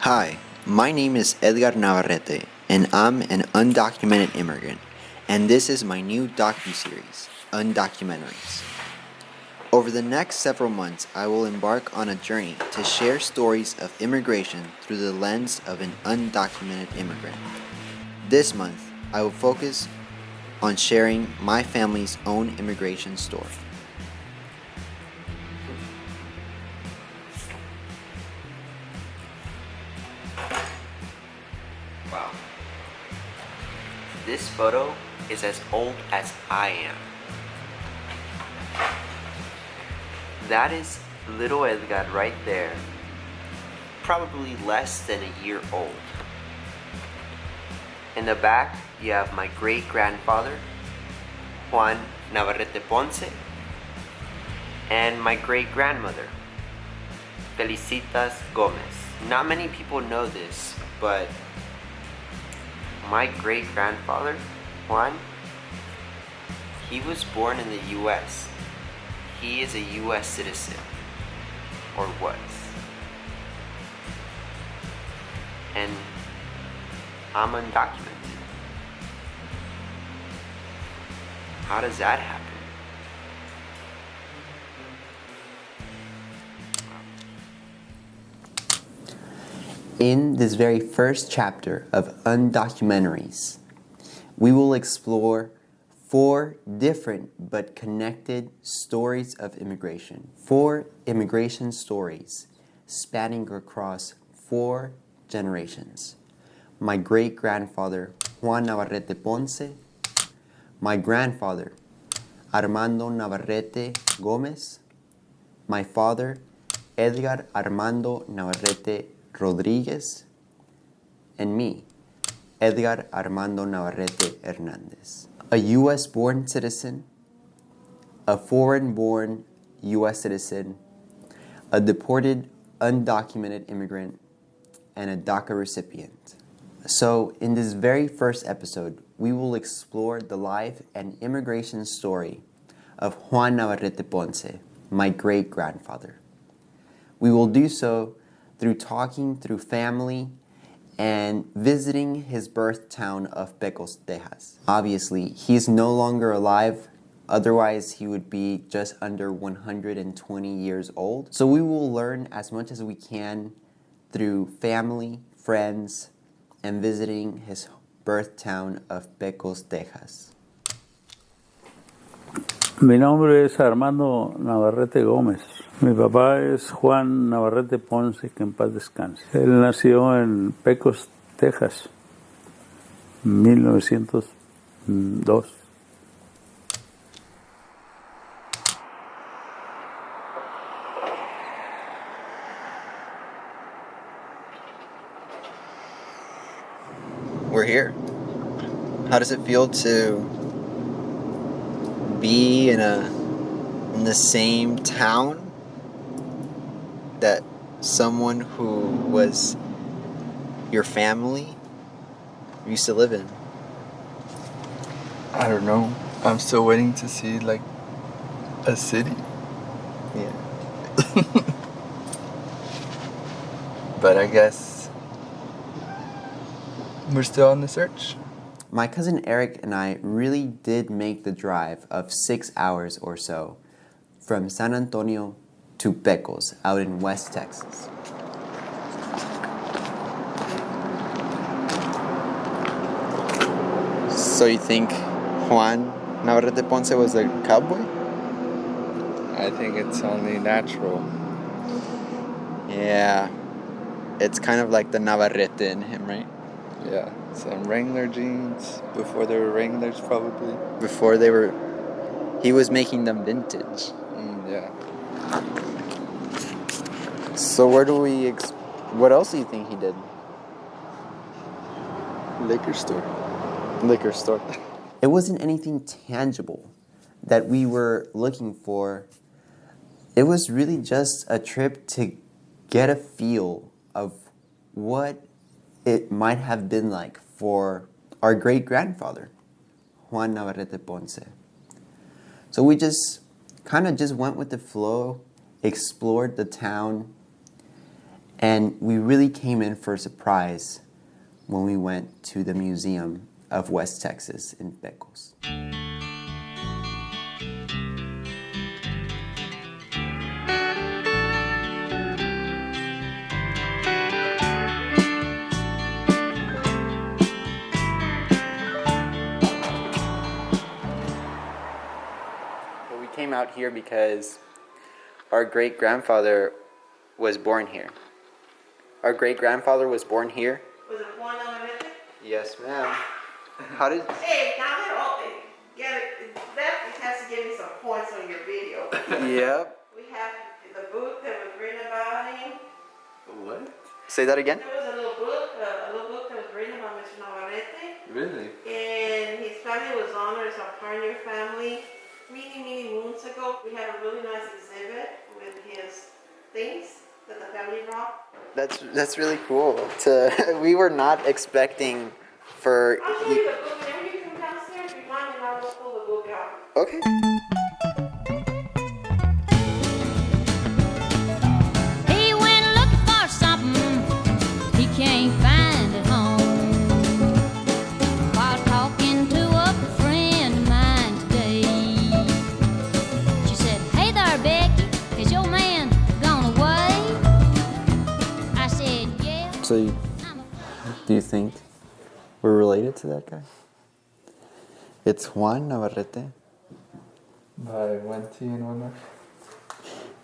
Hi, my name is Edgar Navarrete, and I'm an undocumented immigrant, and this is my new docu-series, Undocumentaries. Over the next several months, I will embark on a journey to share stories of immigration through the lens of an undocumented immigrant. This month, I will focus on sharing my family's own immigration story. Wow. This photo is as old as I am. That is little Edgar right there, probably less than a year old. In the back, you have my great-grandfather, Juan Navarrete Ponce, and my great-grandmother, Felicitas Gomez. Not many people know this, but my great-grandfather, Juan, he was born in the U.S. He is a U.S. citizen, or was. And I'm undocumented. How does that happen? In this very first chapter of Undocumentaries, we will explore 4 different but connected stories of immigration. 4 immigration stories spanning across 4 generations. My great-grandfather, Juan Navarrete Ponce, my grandfather, Armando Navarrete Gomez, my father, Edgar Armando Navarrete Rodriguez, and me, Edgar Armando Navarrete Hernandez. A U.S.-born citizen, a foreign-born U.S. citizen, a deported undocumented immigrant, and a DACA recipient. So, in this very first episode, we will explore the life and immigration story of Juan Navarrete Ponce, my great-grandfather. We will do so through talking through family and visiting his birth town of Pecos, Texas. Obviously, he is no longer alive, otherwise he would be just under 120 years old. So we will learn as much as we can through family, friends, and visiting his birth town of Pecos, Texas. Mi nombre es Armando Navarrete Gómez. Mi papá es Juan Navarrete Ponce, que en paz descanse. Él nació en Pecos, Texas, en 1902. We're here. How does it feel to be in the same town that someone who was your family used to live in? I don't know. I'm still waiting to see like a city. Yeah. But I guess we're still on the search. My cousin Eric and I really did make the drive of 6 hours or so from San Antonio to Pecos out in West Texas. So you think Juan Navarrete Ponce was a cowboy? I think it's only natural. Yeah. It's kind of like the Navarrete in him, right? Yeah, some Wrangler jeans before they were Wranglers, probably. Before they were... He was making them vintage. Yeah. So where do we... What else do you think he did? Liquor store. Liquor store. It wasn't anything tangible that we were looking for. It was really just a trip to get a feel of what it might have been like for our great-grandfather, Juan Navarrete Ponce. So we kind of just went with the flow, explored the town, And we really came in for a surprise when we went to the Museum of West Texas in Pecos. Well, we came out here because our great-grandfather was born here. Our great-grandfather was born here. Was it Juan Navarrete? Yes, ma'am. How did... Hey, now they're all get it. That has to give me some points on your video. Yep. We have the book that was written about him. What? Say that again? There was a little book that was written about Mr. Navarrete. Really? And his family was honored as a pioneer family. Many moons ago, we had a really nice exhibit with his things that the family brought. That's really cool. We were not expecting for... I'll show you the book. Whenever you come downstairs, remind me and I'll pull the book out. Okay. He went looking for something he can't find at home. While talking to a friend of mine today, she said, "Hey there, Becky, is your man gone away?" I said, "Yeah." So, do you think we're related to that guy? It's Juan Navarrete. By one T and one R.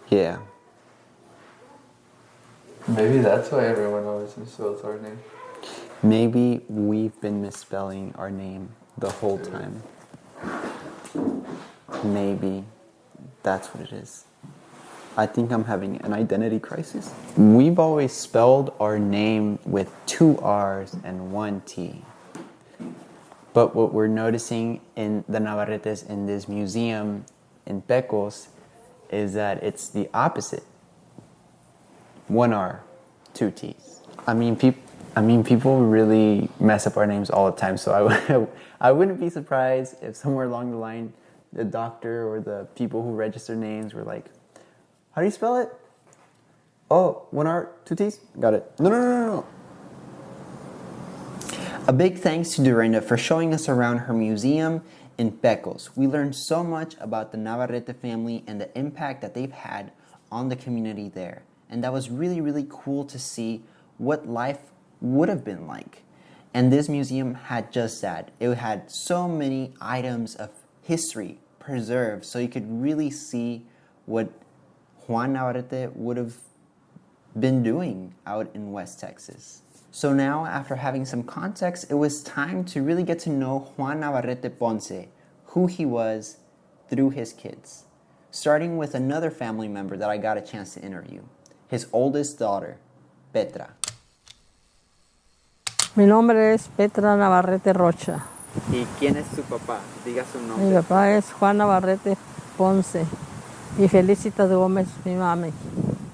Yeah. Maybe that's why everyone always misspells our name. Maybe we've been misspelling our name the whole time. Maybe that's what it is. I think I'm having an identity crisis. We've always spelled our name with 2 R's and 1 T. But what we're noticing in the Navarretes in this museum in Pecos is that it's the opposite. 1 R, 2 T's. I mean, people really mess up our names all the time, so I wouldn't be surprised if somewhere along the line, the doctor or the people who register names were like, "How do you spell it? Oh, 1 R, 2 T's? Got it. No. A big thanks to Dorinda for showing us around her museum in Pecos. We learned so much about the Navarrete family and the impact that they've had on the community there. And that was really, really cool to see what life would have been like. And this museum had just that. It had so many items of history preserved, so you could really see what Juan Navarrete would have been doing out in West Texas. So now, after having some context, it was time to really get to know Juan Navarrete Ponce, who he was through his kids. Starting with another family member that I got a chance to interview, his oldest daughter, Petra. Mi nombre es Petra Navarrete Rocha. ¿Y quién es su papá? Diga su nombre. Mi papá es Juan Navarrete Ponce y Felicitas Gómez, mi mami.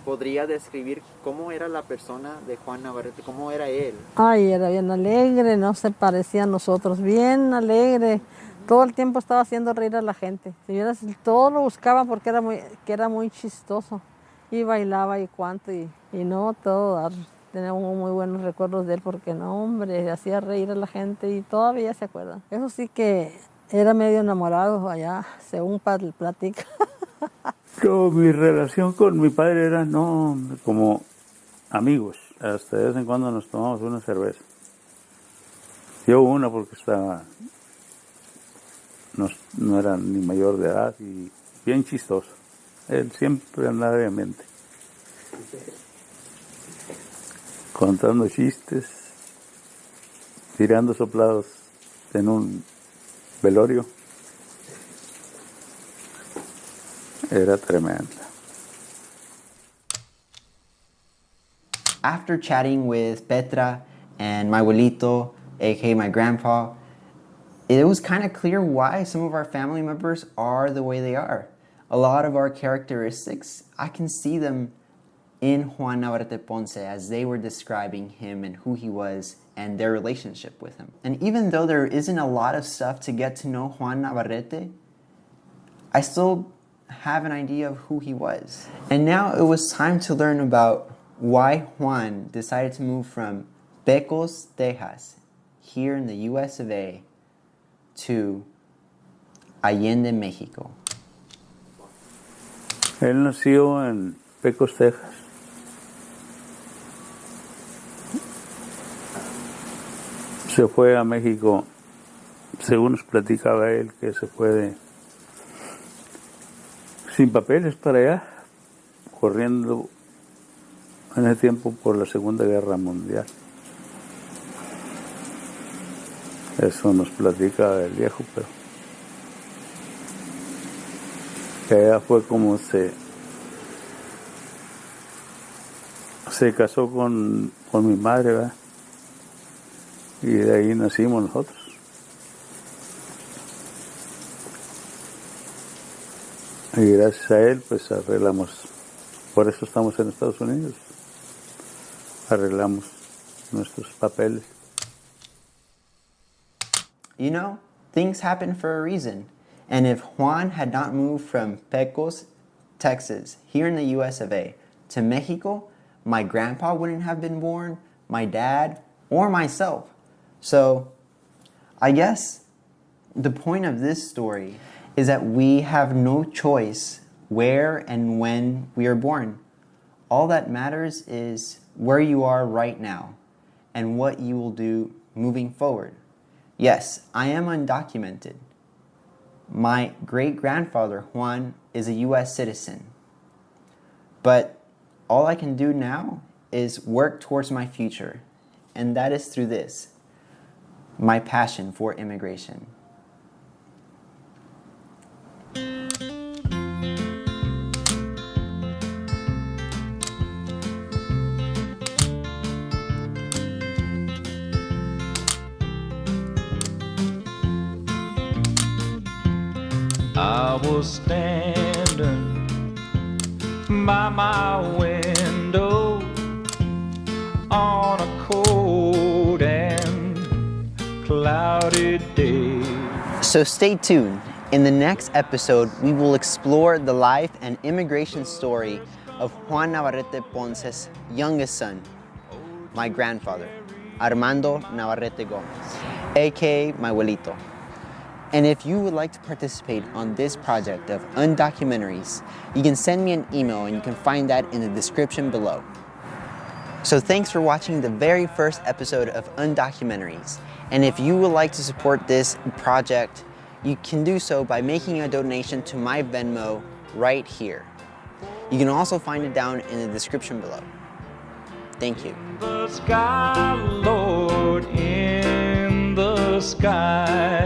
¿Podría describir cómo era la persona de Juan Navarrete? ¿Cómo era él? Ay, era bien alegre, no se parecía a nosotros, bien alegre. Todo el tiempo estaba haciendo reír a la gente. Si vieras, todo lo buscaban porque era muy chistoso. Y bailaba y cuánto, y no, todo. Tenemos muy buenos recuerdos de él porque no, hombre, hacía reír a la gente y todavía se acuerdan. Eso sí que era medio enamorado allá, según platica. Pero mi relación con mi padre era como amigos. Hasta de vez en cuando nos tomamos una cerveza. Yo una porque no era ni mayor de edad y bien chistoso. Él siempre andaba en mente. Contando chistes, tirando soplados en un velorio. Era tremenda. After chatting with Petra and my Guelito, aka my grandpa, it was kind of clear why some of our family members are the way they are. A lot of our characteristics, I can see them in Juan Navarrete Ponce as they were describing him and who he was and their relationship with him. And even though there isn't a lot of stuff to get to know Juan Navarrete, I still have an idea of who he was. And now it was time to learn about why Juan decided to move from Pecos, Texas, here in the US of A, to Allende, Mexico. Él nació en Pecos, Texas. Se fue a México, según nos platicaba él, que se fue sin papeles para allá, corriendo en ese tiempo por la Segunda Guerra Mundial. Eso nos platica el viejo, pero que allá fue como se casó con mi madre, ¿verdad? Y de ahí nacimos nosotros. Y gracias a él, pues arreglamos, por eso estamos en Estados Unidos, arreglamos nuestros papeles. You know, things happen for a reason. And if Juan had not moved from Pecos, Texas, here in the US of A, to Mexico, my grandpa wouldn't have been born, my dad, or myself. So, I guess the point of this story is that we have no choice where and when we are born. All that matters is where you are right now and what you will do moving forward. Yes, I am undocumented. My great-grandfather, Juan, is a US citizen. But all I can do now is work towards my future, and that is through this, my passion for immigration. I was standing by my window on a cold and cloudy day. So stay tuned. In the next episode, we will explore the life and immigration story of Juan Navarrete Ponce's youngest son, my grandfather, Armando Navarrete Gomez, aka my Guelito. And if you would like to participate on this project of Undocumentaries, you can send me an email and you can find that in the description below. So thanks for watching the very first episode of Undocumentaries. And if you would like to support this project, you can do so by making a donation to my Venmo right here. You can also find it down in the description below. Thank you. The sky, Lord, in the sky.